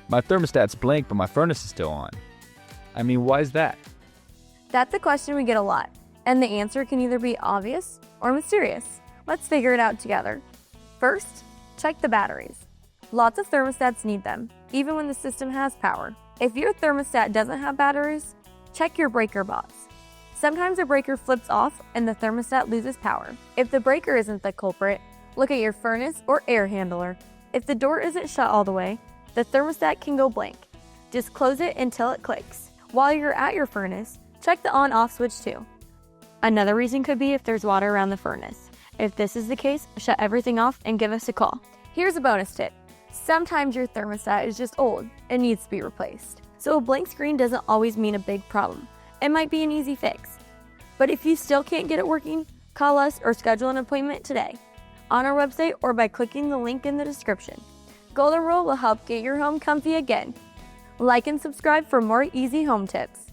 My thermostat's blank, but my furnace is still on. I mean, why is that? That's a question we get a lot, and the answer can either be obvious or mysterious. Let's figure it out together. First, check the batteries. Lots of thermostats need them, even when the system has power. If your thermostat doesn't have batteries, check your breaker box. Sometimes a breaker flips off and the thermostat loses power. If the breaker isn't the culprit, look at your furnace or air handler. If the door isn't shut all the way, the thermostat can go blank. Just close it until it clicks. While you're at your furnace, check the on-off switch too. Another reason could be if there's water around the furnace. If this is the case, shut everything off and give us a call. Here's a bonus tip. Sometimes your thermostat is just old and needs to be replaced. So a blank screen doesn't always mean a big problem. It might be an easy fix. But if you still can't get it working, call us or schedule an appointment today on our website or by clicking the link in the description. Golden Rule will help get your home comfy again. Like and subscribe for more easy home tips.